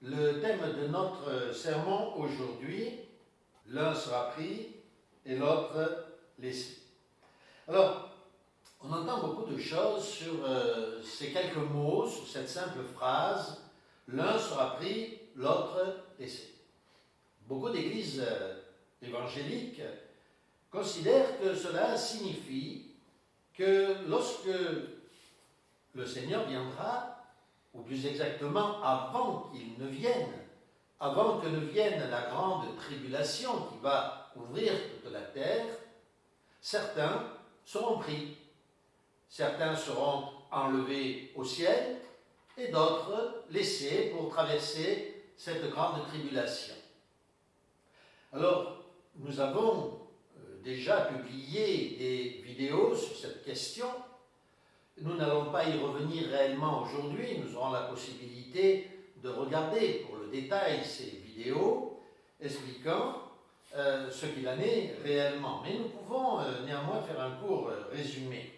Le thème de notre sermon aujourd'hui, l'un sera pris et l'autre laissé. Alors, on entend beaucoup de choses sur ces quelques mots, sur cette simple phrase, l'un sera pris, l'autre laissé. Beaucoup d'églises évangéliques considèrent que cela signifie que lorsque le Seigneur viendra, ou plus exactement avant qu'il ne vienne, avant que ne vienne la grande tribulation qui va ouvrir toute la terre, certains seront pris, certains seront enlevés au ciel et d'autres laissés pour traverser cette grande tribulation. Alors, nous avons déjà publié des vidéos sur cette question. Nous n'allons pas y revenir réellement aujourd'hui, nous aurons la possibilité de regarder pour le détail ces vidéos expliquant ce qu'il en est réellement. Mais nous pouvons néanmoins faire un court résumé.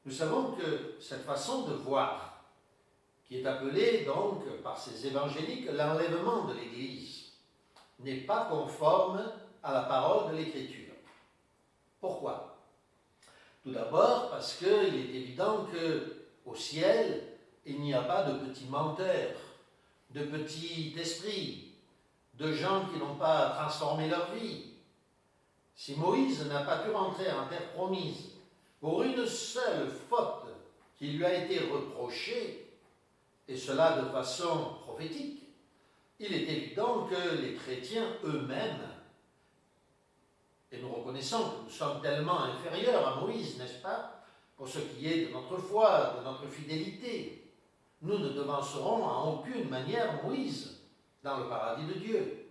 Nous savons que cette façon de voir, qui est appelée donc par ces évangéliques l'enlèvement de l'Église, n'est pas conforme à la parole de l'Écriture. Pourquoi ? Tout d'abord parce qu'il est évident qu'au ciel, il n'y a pas de petits menteurs, de petits esprits, de gens qui n'ont pas transformé leur vie. Si Moïse n'a pas pu rentrer en terre promise pour une seule faute qui lui a été reprochée, et cela de façon prophétique, il est évident que les chrétiens eux-mêmes, et nous reconnaissons que nous sommes tellement inférieurs à Moïse, n'est-ce pas, pour ce qui est de notre foi, de notre fidélité. Nous ne devancerons en aucune manière Moïse dans le paradis de Dieu.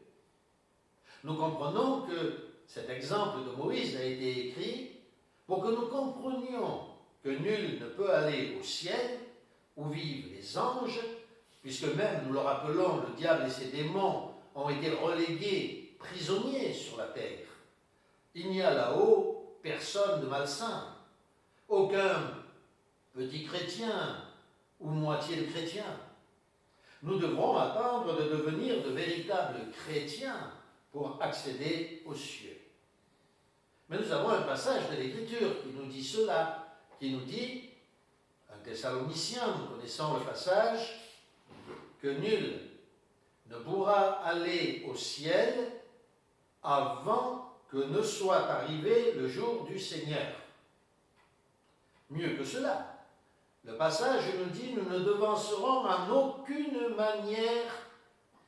Nous comprenons que cet exemple de Moïse a été écrit pour que nous comprenions que nul ne peut aller au ciel où vivent les anges, puisque même, nous le rappelons, le diable et ses démons ont été relégués prisonniers sur la terre. Il n'y a là-haut personne de malsain, aucun petit chrétien ou moitié de chrétien. Nous devrons attendre de devenir de véritables chrétiens pour accéder aux cieux. Mais nous avons un passage de l'Écriture qui nous dit cela, qui nous dit, un Thessalonicien, nous connaissons le passage, que nul ne pourra aller au ciel avant que ne soit arrivé le jour du Seigneur. Mieux que cela, le passage nous dit, nous ne devancerons en aucune manière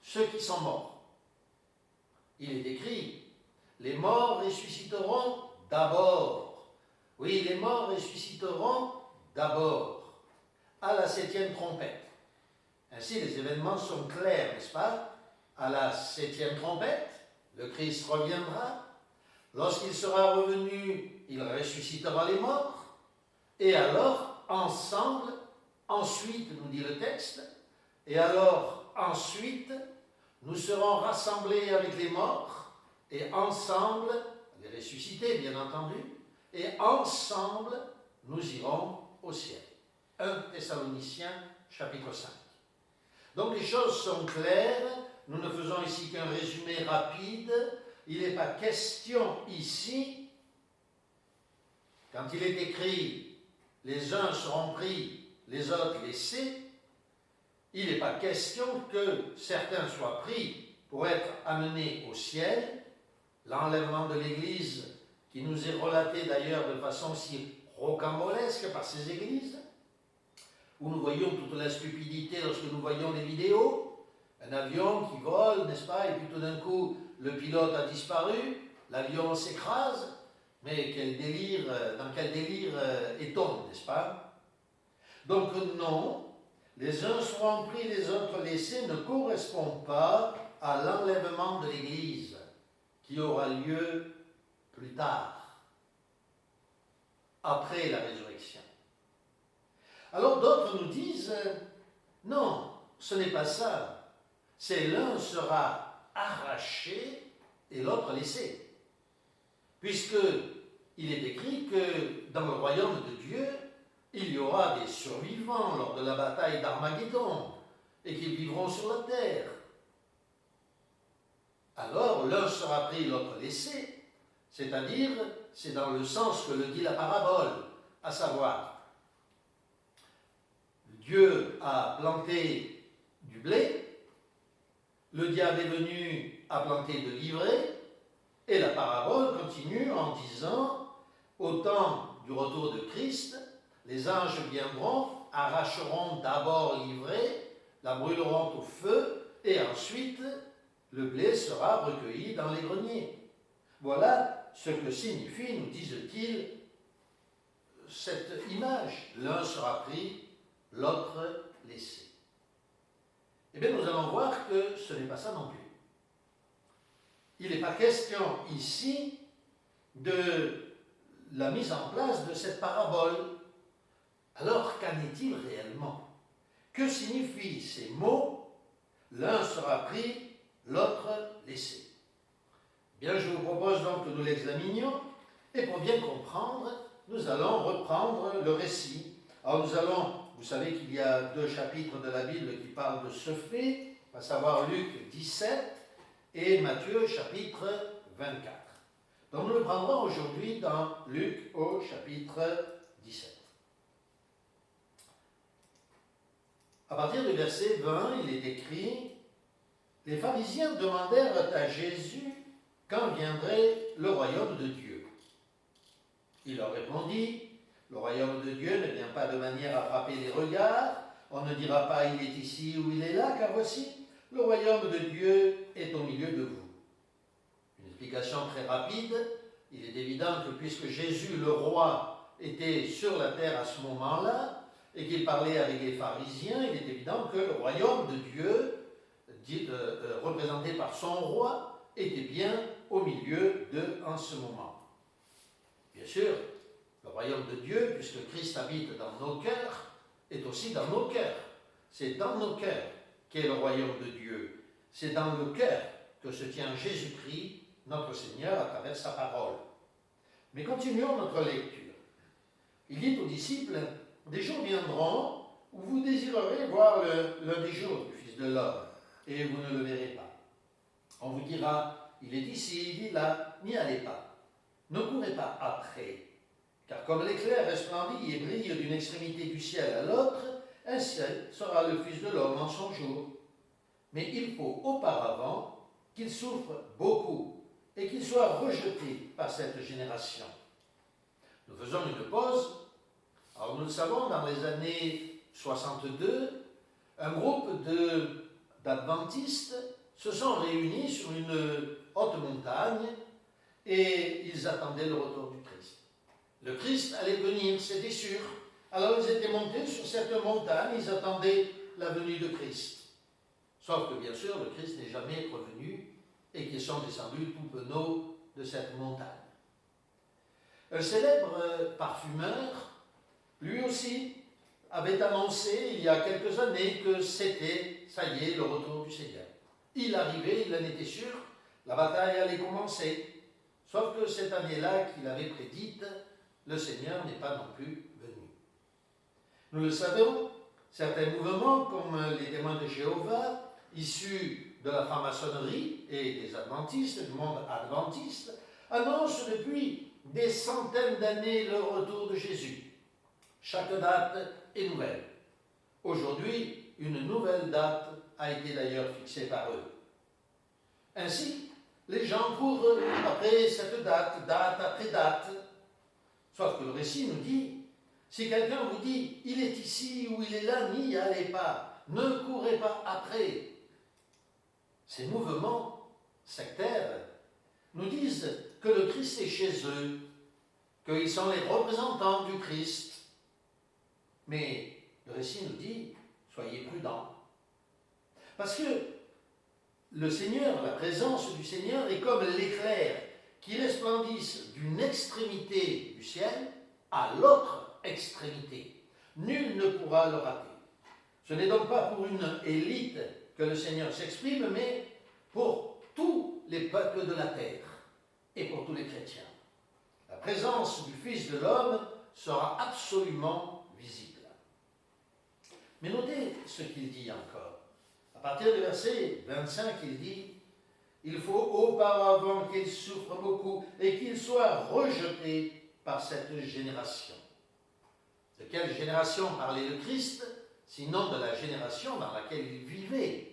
ceux qui sont morts. Il est écrit, les morts ressusciteront d'abord. Oui, les morts ressusciteront d'abord, à la 7e trompette. Ainsi, les événements sont clairs, n'est-ce pas? À la 7e trompette, le Christ reviendra. Lorsqu'il sera revenu, il ressuscitera les morts. Et alors, ensemble, ensuite, nous dit le texte, et alors, ensuite, nous serons rassemblés avec les morts, et ensemble, les ressuscités, bien entendu, et ensemble, nous irons au ciel. 1 Thessaloniciens, chapitre 5. Donc les choses sont claires, nous ne faisons ici qu'un résumé rapide. Il n'est pas question ici, quand il est écrit « les uns seront pris, les autres laissés », il n'est pas question que certains soient pris pour être amenés au ciel. L'enlèvement de l'Église, qui nous est relaté d'ailleurs de façon si rocambolesque par ces églises, où nous voyons toute la stupidité lorsque nous voyons les vidéos, un avion qui vole, n'est-ce pas, et puis tout d'un coup, le pilote a disparu, l'avion s'écrase, mais quel délire, dans quel délire est-on, n'est-ce pas? Donc non, les uns seront pris, les autres laissés ne correspond pas à l'enlèvement de l'Église, qui aura lieu plus tard, après la résurrection. Alors d'autres nous disent, non, ce n'est pas ça, c'est l'un sera arraché et l'autre laissé. Puisque il est écrit que dans le royaume de Dieu, il y aura des survivants lors de la bataille d'Armageddon. et qu'ils vivront sur la terre. Alors l'un sera pris, l'autre laissé, c'est-à-dire, c'est dans le sens que le dit la parabole, à savoir, Dieu a planté du blé, le diable est venu à planter de l'ivraie, et la parabole continue en disant, au temps du retour de Christ, les anges viendront, arracheront d'abord l'ivraie, la brûleront au feu, et ensuite le blé sera recueilli dans les greniers. Voilà ce que signifie, nous disent-ils, cette image. L'un sera pris, l'autre laissé. Eh bien, nous allons voir que ce n'est pas ça non plus. Il n'est pas question ici de la mise en place de cette parabole. Alors, qu'en est-il réellement? Que signifient ces mots? L'un sera pris, l'autre laissé. Bien, je vous propose donc que nous l'examinions, et pour bien comprendre, nous allons reprendre le récit. Alors nous allons, vous savez qu'il y a 2 chapitres de la Bible qui parlent de ce fait, à savoir Luc 17 et Matthieu chapitre 24. Donc nous le prendrons aujourd'hui dans Luc au chapitre 17. À partir du verset 20, il est écrit « Les pharisiens demandèrent à Jésus quand viendrait le royaume de Dieu. Il leur répondit, le royaume de Dieu ne vient pas de manière à frapper les regards, on ne dira pas il est ici ou il est là, car voici, le royaume de Dieu est au milieu de vous. » Une explication très rapide, il est évident que puisque Jésus, le roi, était sur la terre à ce moment-là, et qu'il parlait avec les pharisiens, il est évident que le royaume de Dieu, représenté par son roi, était bien au milieu d'eux en ce moment. Bien sûr, le royaume de Dieu, puisque Christ habite dans nos cœurs, est aussi dans nos cœurs. C'est dans nos cœurs qu'est le royaume de Dieu. C'est dans le cœur que se tient Jésus-Christ, notre Seigneur, à travers sa parole. Mais continuons notre lecture. Il dit aux disciples, « Des jours viendront où vous désirerez voir l'un des jours du Fils de l'homme, et vous ne le verrez pas. On vous dira, il est ici, il est là, n'y allez pas. Ne courez pas après. Car comme l'éclair resplendit et brille d'une extrémité du ciel à l'autre, ainsi sera le Fils de l'homme en son jour. Mais il faut auparavant qu'il souffre beaucoup et qu'il soit rejeté par cette génération. » Nous faisons une pause. Alors nous le savons, dans les années 62, un groupe d'adventistes se sont réunis sur une haute montagne et ils attendaient le retour du Christ. Le Christ allait venir, c'était sûr. Alors ils étaient montés sur cette montagne, ils attendaient la venue de Christ. Sauf que bien sûr, le Christ n'est jamais revenu et qu'ils sont descendus tout penauds de cette montagne. Un célèbre parfumeur, lui aussi, avait annoncé il y a quelques années que c'était, ça y est, le retour du Seigneur. Il arrivait, il en était sûr, la bataille allait commencer. Sauf que cette année-là qu'il avait prédite, le Seigneur n'est pas non plus venu. Nous le savons, certains mouvements, comme les témoins de Jéhovah, issus de la franc-maçonnerie et des adventistes, du monde adventiste, annoncent depuis des centaines d'années le retour de Jésus. Chaque date est nouvelle. Aujourd'hui, une nouvelle date a été d'ailleurs fixée par eux. Ainsi, les gens courent après cette date, date après date. Sauf que le récit nous dit, si quelqu'un vous dit, il est ici ou il est là, n'y allez pas, ne courez pas après. Ces mouvements sectaires nous disent que le Christ est chez eux, qu'ils sont les représentants du Christ. Mais le récit nous dit, soyez prudents. Parce que le Seigneur, la présence du Seigneur est comme l'éclair qui resplendisse d'une extrémité du ciel à l'autre extrémité. Nul ne pourra le rater. Ce n'est donc pas pour une élite que le Seigneur s'exprime, mais pour tous les peuples de la terre et pour tous les chrétiens. La présence du Fils de l'homme sera absolument visible. Mais notez ce qu'il dit encore. partir du verset 25, il dit « Il faut auparavant qu'il souffre beaucoup et qu'il soit rejeté par cette génération. » De quelle génération parlait le Christ, sinon de la génération dans laquelle il vivait?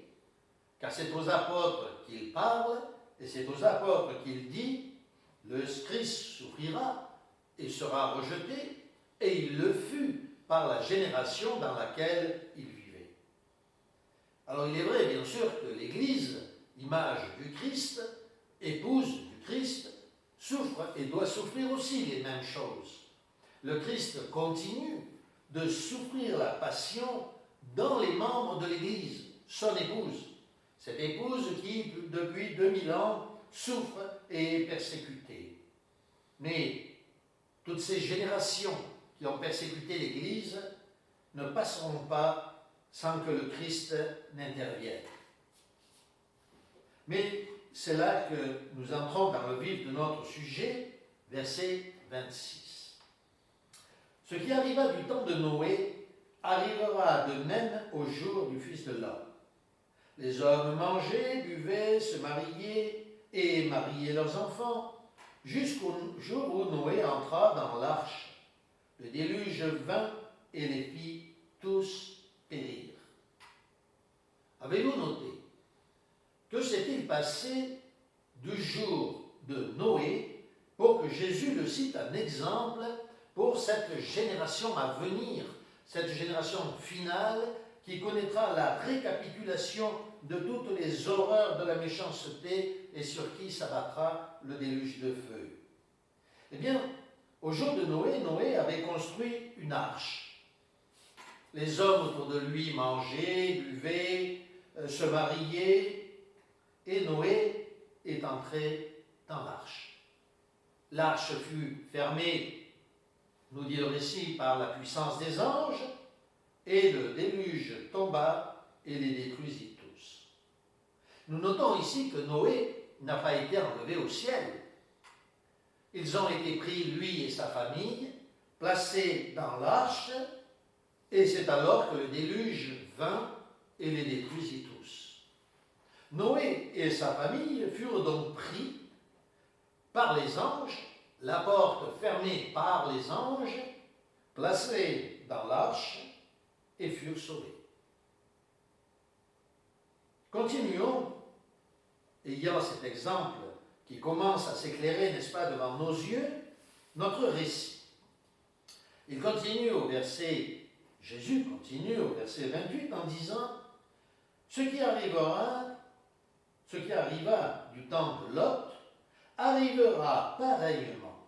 Car c'est aux apôtres qu'il parle, et c'est aux apôtres qu'il dit « Le Christ souffrira et sera rejeté, et il le fut par la génération dans laquelle il vivait. » Alors il est vrai, bien sûr, que l'Église, image du Christ, épouse du Christ, souffre et doit souffrir aussi les mêmes choses. Le Christ continue de souffrir la passion dans les membres de l'Église, son épouse. Cette épouse qui, depuis 2000 ans, souffre et est persécutée. Mais toutes ces générations qui ont persécuté l'Église ne passeront pas sans que le Christ n'intervienne. Mais c'est là que nous entrons dans le vif de notre sujet, verset 26. Ce qui arriva du temps de Noé arrivera de même au jour du Fils de l'homme. Les hommes mangeaient, buvaient, se mariaient et mariaient leurs enfants, jusqu'au jour où Noé entra dans l'arche. Le déluge vint et les fit tous périr. Avez-vous noté? Que s'est-il passé du jour de Noé pour que Jésus le cite un exemple pour cette génération à venir, cette génération finale qui connaîtra la récapitulation de toutes les horreurs de la méchanceté et sur qui s'abattra le déluge de feu? Eh bien, au jour de Noé, Noé avait construit une arche. Les hommes autour de lui mangeaient, buvaient, se mariaient, et Noé est entré dans l'arche. L'arche fut fermée, nous dit le récit, par la puissance des anges, et le déluge tomba et les détruisit tous. Nous notons ici que Noé n'a pas été enlevé au ciel. Ils ont été pris, lui et sa famille, placés dans l'arche, et c'est alors que le déluge vint et les détruisit tous. Noé et sa famille furent donc pris par les anges, la porte fermée par les anges, placés dans l'arche et furent sauvés. Continuons, ayant cet exemple qui commence à s'éclairer, n'est-ce pas, devant nos yeux, notre récit. Il continue au verset, Jésus continue au verset 28 en disant « Ce qui arriva du temps de Lot, arrivera pareillement.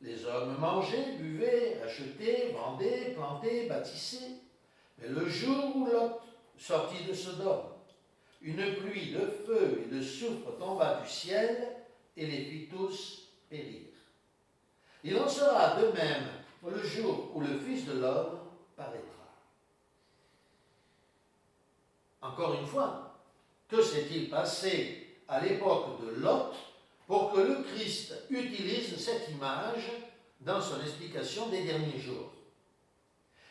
Les hommes mangeaient, buvaient, achetaient, vendaient, plantaient, bâtissaient. Mais le jour où Lot sortit de Sodome, une pluie de feu et de soufre tomba du ciel et les fit tous périr. Il en sera de même le jour où le Fils de l'homme paraîtra. » Encore une fois, que s'est-il passé à l'époque de Lot pour que le Christ utilise cette image dans son explication des derniers jours?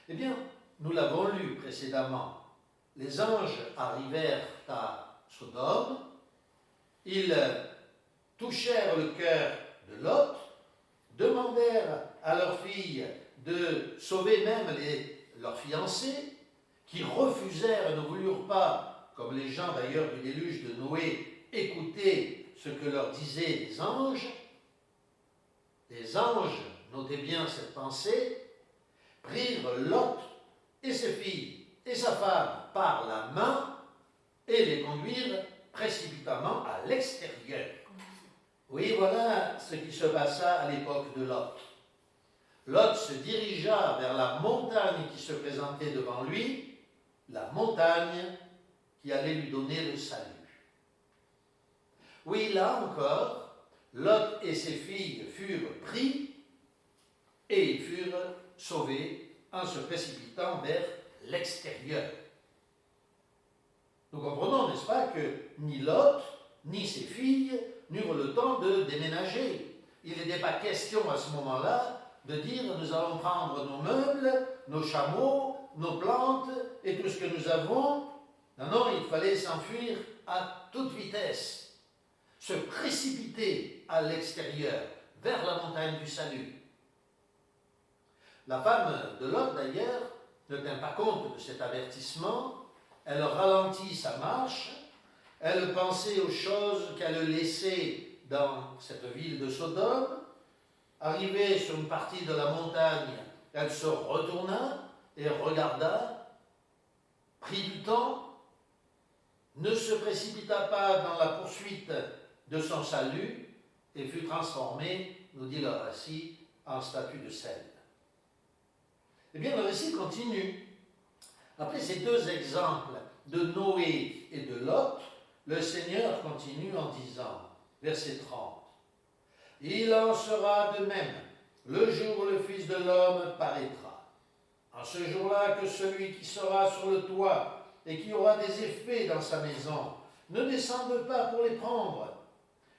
Eh bien, nous l'avons lu précédemment. Les anges arrivèrent à Sodome, ils touchèrent le cœur de Lot, demandèrent à leur fille de sauver même leurs fiancés, qui refusèrent et ne voulurent pas, comme les gens d'ailleurs du déluge de Noé, écouter ce que leur disaient les anges. Les anges, notez bien cette pensée, prirent Lot et ses filles et sa femme par la main et les conduirent précipitamment à l'extérieur. Oui, voilà ce qui se passa à l'époque de Lot. Lot se dirigea vers la montagne qui se présentait devant lui, la montagne qui allait lui donner le salut. Oui, là encore, Lot et ses filles furent pris et ils furent sauvés en se précipitant vers l'extérieur. Nous comprenons, n'est-ce pas, que ni Lot, ni ses filles n'eurent le temps de déménager. Il n'était pas question à ce moment-là de dire nous allons prendre nos meubles, nos chameaux, nos plantes et tout ce que nous avons. Non, non, il fallait s'enfuir à toute vitesse, se précipiter à l'extérieur, vers la montagne du salut. La femme de Lot, d'ailleurs, ne tint pas compte de cet avertissement. Elle ralentit sa marche. Elle pensait aux choses qu'elle laissait dans cette ville de Sodome. Arrivée sur une partie de la montagne, elle se retourna et regarda, prit du temps, ne se précipita pas dans la poursuite de son salut et fut transformée, nous dit le récit, en statue de sel. Eh bien, le récit continue. Après ces deux exemples de Noé et de Lot, le Seigneur continue en disant, verset 30, « Il en sera de même le jour où le Fils de l'homme paraîtra. En ce jour-là que celui qui sera sur le toit et qui aura des effets dans sa maison ne descende pas pour les prendre,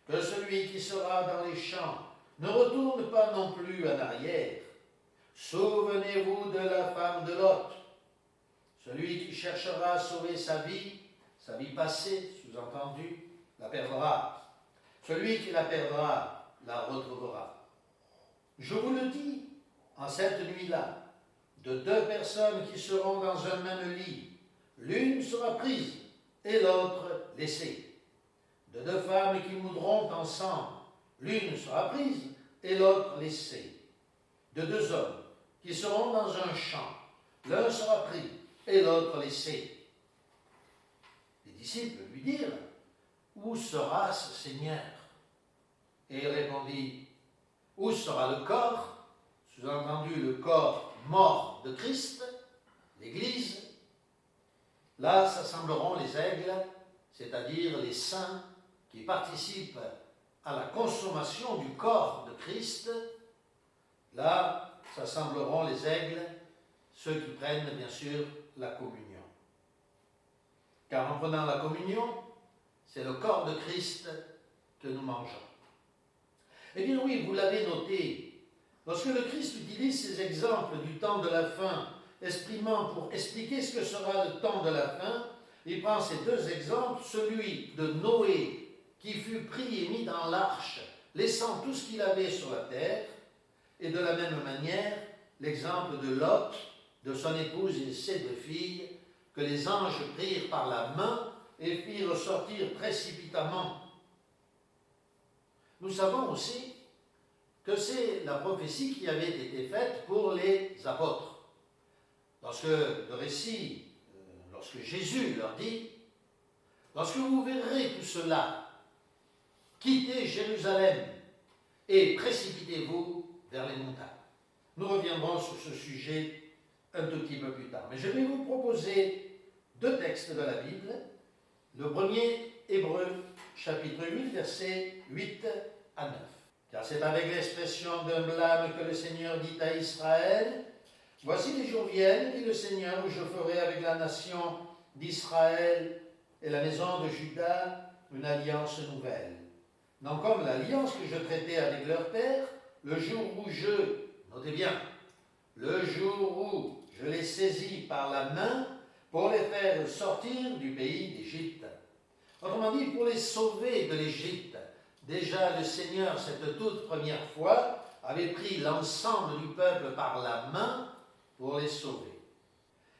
que celui qui sera dans les champs ne retourne pas non plus en arrière. Souvenez-vous de la femme de Lot. Celui qui cherchera à sauver sa vie passée, sous-entendu, la perdra. Celui qui la perdra, la retrouvera. Je vous le dis, en cette nuit-là, de deux personnes qui seront dans un même lit, l'une sera prise et l'autre laissée. De deux femmes qui moudront ensemble, l'une sera prise et l'autre laissée. De deux hommes qui seront dans un champ, l'un sera pris et l'autre laissé. Les disciples lui dirent, « Où sera ce Seigneur ?» Et il répondit, « Où sera le corps ?» Sous-entendu, le corps mort de Christ, l'Église. Là s'assembleront les aigles, c'est-à-dire les saints qui participent à la consommation du corps de Christ. Là s'assembleront les aigles, ceux qui prennent bien sûr la communion. Car en prenant la communion, c'est le corps de Christ que nous mangeons. Eh bien oui, vous l'avez noté, lorsque le Christ utilise ces exemples du temps de la fin, exprimant pour expliquer ce que sera le temps de la fin, il prend ces deux exemples, celui de Noé qui fut pris et mis dans l'arche, laissant tout ce qu'il avait sur la terre, et de la même manière, l'exemple de Lot, de son épouse et ses deux filles, que les anges prirent par la main et firent sortir précipitamment. Nous savons aussi que c'est la prophétie qui avait été faite pour les apôtres. Lorsque le récit, lorsque Jésus leur dit, « Lorsque vous verrez tout cela, quittez Jérusalem et précipitez-vous vers les montagnes. » Nous reviendrons sur ce sujet un tout petit peu plus tard. Mais je vais vous proposer deux textes de la Bible. Le premier, Hébreux, chapitre 8, versets 8 à 9. Car c'est avec l'expression d'un blâme que le Seigneur dit à Israël, « Voici les jours viennent, dit le Seigneur, où je ferai avec la nation d'Israël et la maison de Juda une alliance nouvelle. Non comme l'alliance que je traitais avec leur père, le jour où notez bien, le jour où je les saisis par la main pour les faire sortir du pays d'Égypte. » Autrement dit, pour les sauver de l'Égypte. Déjà, le Seigneur, cette toute première fois, avait pris l'ensemble du peuple par la main pour les sauver.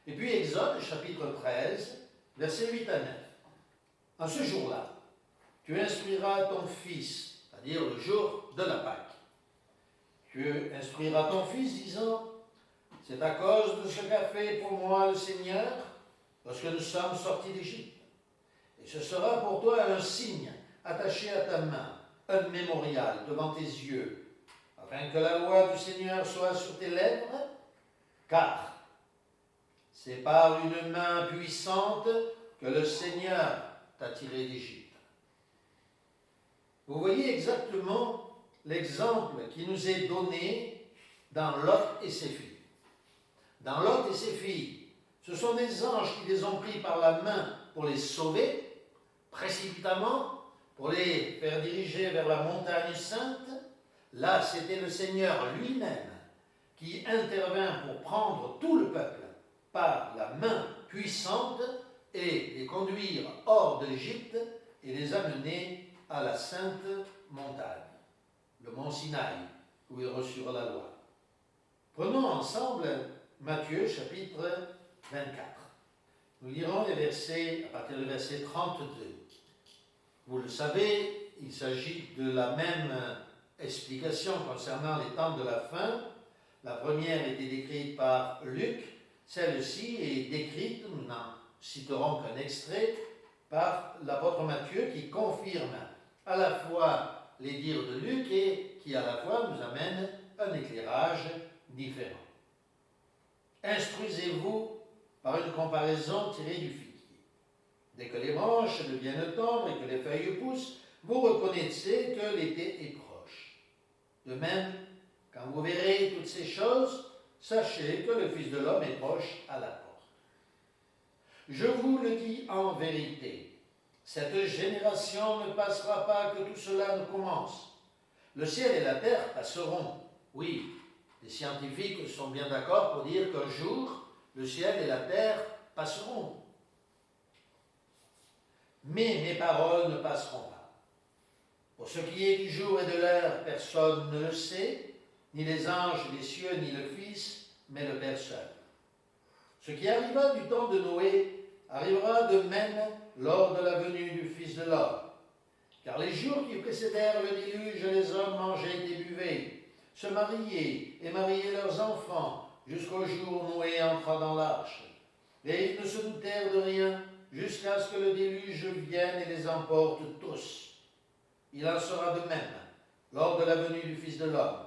Et puis, Exode, chapitre 13, versets 8 à 9. En ce jour-là, tu instruiras ton fils, c'est-à-dire le jour de la Pâque. Tu instruiras ton fils disant, « C'est à cause de ce qu'a fait pour moi le Seigneur lorsque nous sommes sortis d'Égypte. Et ce sera pour toi un signe attaché à ta main, un mémorial devant tes yeux, afin que la loi du Seigneur soit sur tes lèvres, car c'est par une main puissante que le Seigneur t'a tiré d'Égypte. » Vous voyez exactement l'exemple qui nous est donné dans Lot et ses filles. Dans Lot et ses filles, ce sont des anges qui les ont pris par la main pour les sauver, précipitamment, pour les faire diriger vers la montagne sainte. Là, c'était le Seigneur lui-même qui intervint pour prendre tout le peuple par la main puissante et les conduire hors de l'Égypte et les amener à la sainte montagne, le mont Sinaï, où ils reçurent la loi. Prenons ensemble Matthieu chapitre 24. Nous lirons les versets à partir du verset 32. Vous le savez, il s'agit de la même explication concernant les temps de la fin. La première était décrite par Luc, celle-ci est décrite, nous n'en citerons qu'un extrait, par l'apôtre Matthieu qui confirme à la fois les dires de Luc et qui à la fois nous amène un éclairage différent. Instruisez-vous par une comparaison tirée du figuier. Dès que les branches deviennent tendres et que les feuilles poussent, vous reconnaissez que l'été est proche. De même, quand vous verrez toutes ces choses, sachez que le Fils de l'homme est proche à la porte. Je vous le dis en vérité, cette génération ne passera pas que tout cela ne commence. Le ciel et la terre passeront. Oui, les scientifiques sont bien d'accord pour dire qu'un jour, le ciel et la terre passeront. Mais mes paroles ne passeront pas. Pour ce qui est du jour et de l'heure, personne ne le sait, ni les anges des cieux, ni le Fils, mais le Père seul. Ce qui arriva du temps de Noé arrivera de même lors de la venue du Fils de l'homme. Car les jours qui précédèrent le déluge, les hommes mangeaient et buvaient, se mariaient et mariaient leurs enfants, jusqu'au jour où Noé entra dans l'arche. Et ils ne se doutèrent de rien, jusqu'à ce que le déluge vienne et les emporte tous. Il en sera de même lors de la venue du Fils de l'homme.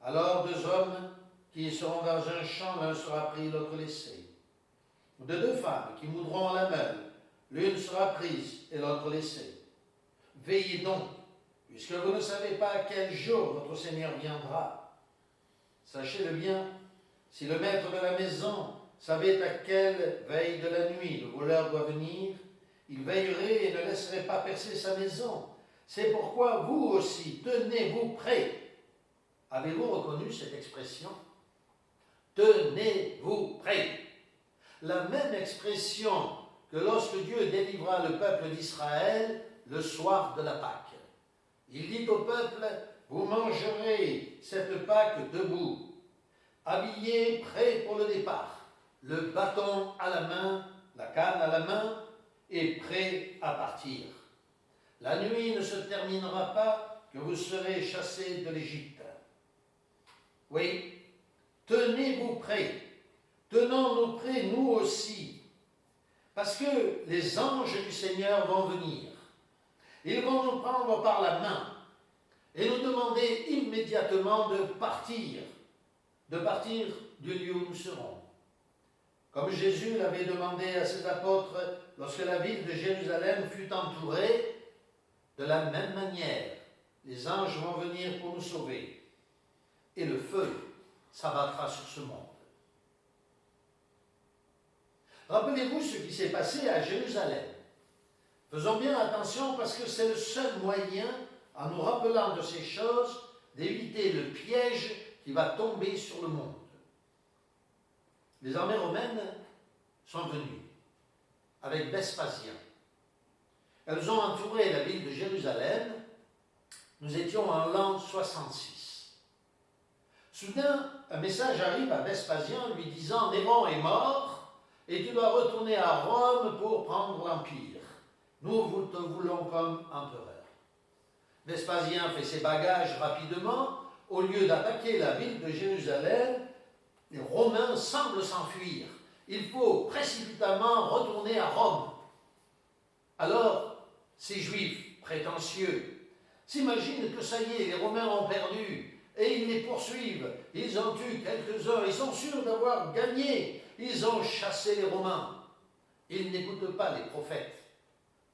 Alors 2 hommes qui seront dans un champ, l'un sera pris, l'autre laissé. De 2 femmes qui moudront à la meule, l'une sera prise et l'autre laissée. Veillez donc, puisque vous ne savez pas à quel jour votre Seigneur viendra. Sachez-le bien, si le maître de la maison savait à quelle veille de la nuit le voleur doit venir, il veillerait et ne laisserait pas percer sa maison. C'est pourquoi vous aussi, tenez-vous prêts. Avez-vous reconnu cette expression? Tenez-vous prêts. La même expression que lorsque Dieu délivra le peuple d'Israël le soir de la Pâque. Il dit au peuple, vous mangerez cette Pâque debout, habillés, prêts pour le départ, le bâton à la main, la canne à la main, et prêts à partir. La nuit ne se terminera pas que vous serez chassés de l'Égypte. Oui, tenez-vous prêts. Tenons-nous prêts, nous aussi, parce que les anges du Seigneur vont venir. Ils vont nous prendre par la main et nous demander immédiatement de partir du lieu où nous serons. Comme Jésus l'avait demandé à ses apôtres lorsque la ville de Jérusalem fut entourée, de la même manière, les anges vont venir pour nous sauver et le feu s'abattra sur ce monde. Rappelez-vous ce qui s'est passé à Jérusalem. Faisons bien attention parce que c'est le seul moyen, en nous rappelant de ces choses, d'éviter le piège qui va tomber sur le monde. Les armées romaines sont venues avec Vespasien. Elles ont entouré la ville de Jérusalem. Nous étions en l'an 66. Soudain, un message arrive à Vespasien lui disant « Néron est mort et tu dois retourner à Rome pour prendre l'Empire. Nous te voulons comme empereur. » Vespasien fait ses bagages rapidement. Au lieu d'attaquer la ville de Jérusalem, les Romains semblent s'enfuir. Il faut précipitamment retourner à Rome. Alors, ces Juifs prétentieux s'imaginent que ça y est, les Romains ont perdu et ils les poursuivent. Ils en tuent quelques-uns, ils sont sûrs d'avoir gagné. Ils ont chassé les Romains. Ils n'écoutent pas les prophètes,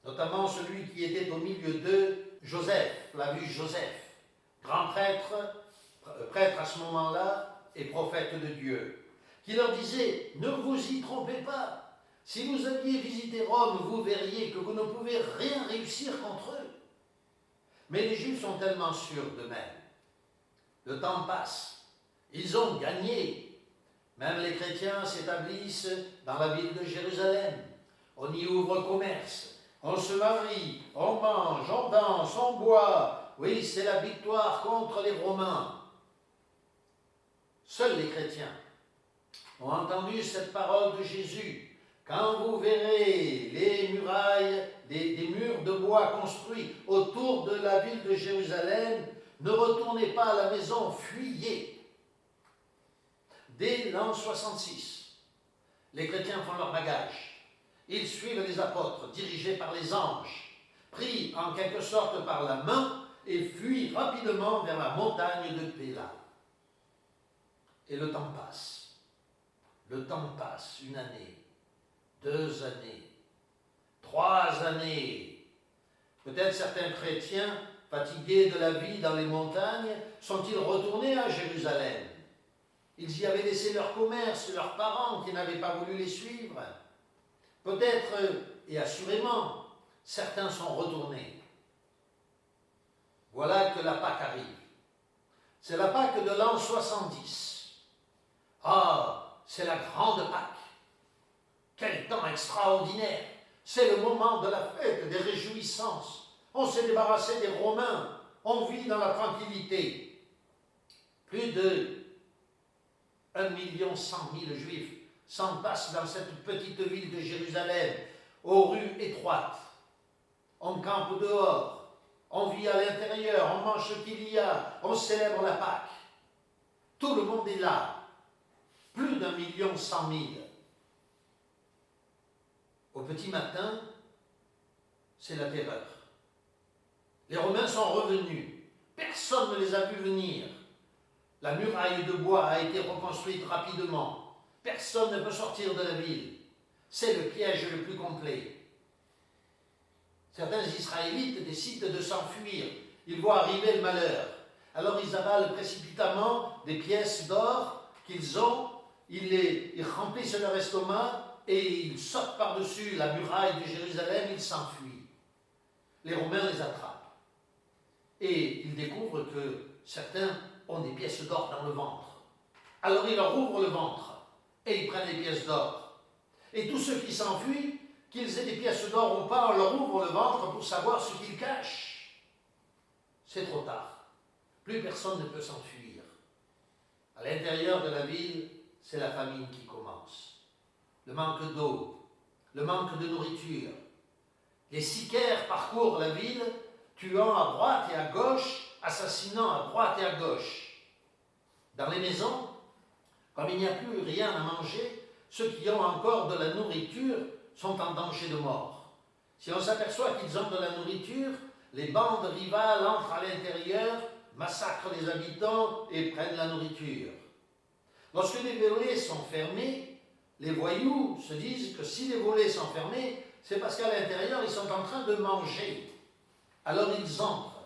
notamment celui qui était au milieu d'eux, Joseph, Flavius Joseph, grand prêtre à ce moment-là et prophète de Dieu, qui leur disait « Ne vous y trompez pas, si vous aviez visité Rome, vous verriez que vous ne pouvez rien réussir contre eux. » Mais les Juifs sont tellement sûrs d'eux-mêmes. Le temps passe, ils ont gagné. Même les chrétiens s'établissent dans la ville de Jérusalem. on y ouvre commerce, on se marie, on mange, on danse, on boit. Oui, c'est la victoire contre les Romains. Seuls les chrétiens ont entendu cette parole de Jésus. Quand vous verrez les murailles, des murs de bois construits autour de la ville de Jérusalem, ne retournez pas à la maison, fuyez. Dès l'an 66, les chrétiens font leur bagage. Ils suivent les apôtres, dirigés par les anges, pris en quelque sorte par la main et fuient rapidement vers la montagne de Péla. Et le temps passe. Le temps passe, 1 année, 2 années, 3 années. Peut-être certains chrétiens, fatigués de la vie dans les montagnes, sont-ils retournés à Jérusalem? Ils y avaient laissé leur commerce, leurs parents qui n'avaient pas voulu les suivre. Peut-être, et assurément, certains sont retournés. Voilà que la Pâque arrive. C'est la Pâque de l'an 70. Ah, c'est la grande Pâque. Quel temps extraordinaire! C'est le moment de la fête, des réjouissances. On s'est débarrassé des Romains. On vit dans la tranquillité. Plus de 1 100 000 Juifs s'entassent dans cette petite ville de Jérusalem, aux rues étroites. On campe dehors, on vit à l'intérieur, on mange ce qu'il y a, on célèbre la Pâque. Tout le monde est là. Plus d'1 100 000. Au petit matin, c'est la terreur. Les Romains sont revenus. Personne ne les a vus venir. La muraille de bois a été reconstruite rapidement. Personne ne peut sortir de la ville. C'est le piège le plus complet. Certains Israélites décident de s'enfuir. Ils voient arriver le malheur. Alors ils avalent précipitamment des pièces d'or qu'ils ont. Ils remplissent leur estomac et ils sautent par-dessus la muraille de Jérusalem. Ils s'enfuient. Les Romains les attrapent. Et ils découvrent que certains ont des pièces d'or dans le ventre. Alors ils leur ouvrent le ventre et ils prennent les pièces d'or. Et tous ceux qui s'enfuient, qu'ils aient des pièces d'or ou pas, on leur ouvre le ventre pour savoir ce qu'ils cachent. C'est trop tard. Plus personne ne peut s'enfuir. À l'intérieur de la ville, c'est la famine qui commence. Le manque d'eau, le manque de nourriture. Les sicaires parcourent la ville, tuant à droite et à gauche, assassinant à droite et à gauche. Dans les maisons, comme il n'y a plus rien à manger, ceux qui ont encore de la nourriture sont en danger de mort. Si on s'aperçoit qu'ils ont de la nourriture, les bandes rivales entrent à l'intérieur, massacrent les habitants et prennent la nourriture. Lorsque les volets sont fermés, les voyous se disent que si les volets sont fermés, c'est parce qu'à l'intérieur, ils sont en train de manger. Alors ils entrent.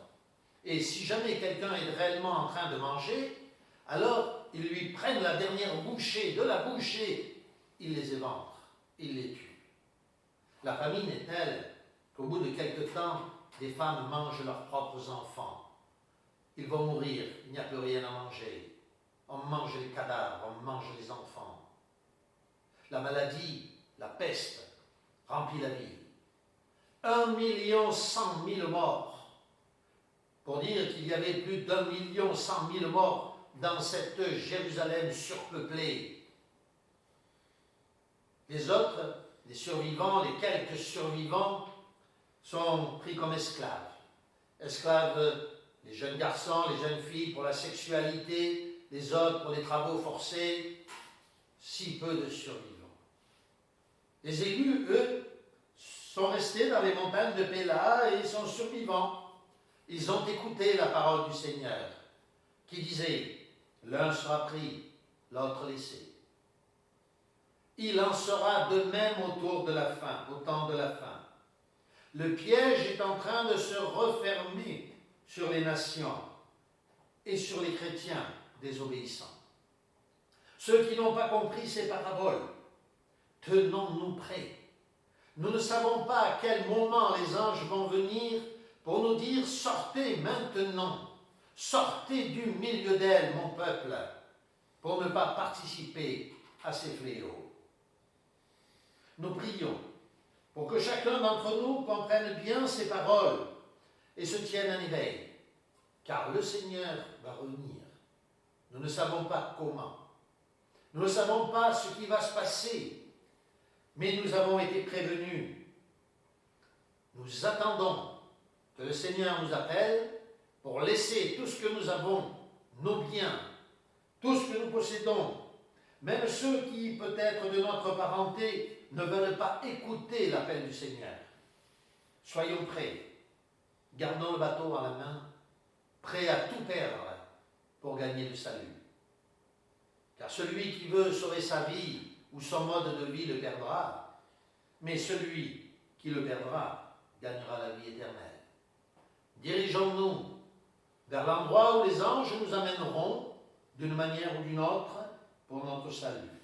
Et si jamais quelqu'un est réellement en train de manger, alors ils lui prennent la dernière bouchée de la bouchée, ils les éventrent, ils les tuent. La famine est telle qu'au bout de quelque temps, des femmes mangent leurs propres enfants. Ils vont mourir, il n'y a plus rien à manger. On mange les cadavres, on mange les enfants. La maladie, la peste, remplit la ville. 1 100 000 morts. Pour dire qu'il y avait plus d'1 100 000 morts dans cette Jérusalem surpeuplée. Les autres, les survivants, les quelques survivants, sont pris comme esclaves. Esclaves, les jeunes garçons, les jeunes filles pour la sexualité, les autres pour les travaux forcés. Si peu de survivants. Les élus, eux, sont restés dans les montagnes de Péla et sont survivants. Ils ont écouté la parole du Seigneur, qui disait, l'un sera pris, l'autre laissé. Il en sera de même autour de la fin, au temps de la fin. Le piège est en train de se refermer sur les nations et sur les chrétiens désobéissants. Ceux qui n'ont pas compris ces paraboles, tenons-nous prêts. Nous ne savons pas à quel moment les anges vont venir pour nous dire « Sortez maintenant, sortez du milieu d'elle, mon peuple, pour ne pas participer à ces fléaux. » Nous prions pour que chacun d'entre nous comprenne bien ces paroles et se tienne en éveil, car le Seigneur va revenir. Nous ne savons pas comment, nous ne savons pas ce qui va se passer, mais nous avons été prévenus. Nous attendons que le Seigneur nous appelle pour laisser tout ce que nous avons, nos biens, tout ce que nous possédons, même ceux qui, peut-être de notre parenté, ne veulent pas écouter l'appel du Seigneur. Soyons prêts, gardons le bateau à la main, prêts à tout perdre pour gagner le salut. Car celui qui veut sauver sa vie ou son mode de vie le perdra, mais celui qui le perdra gagnera la vie éternelle. Dirigeons-nous vers l'endroit où les anges nous amèneront d'une manière ou d'une autre pour notre salut.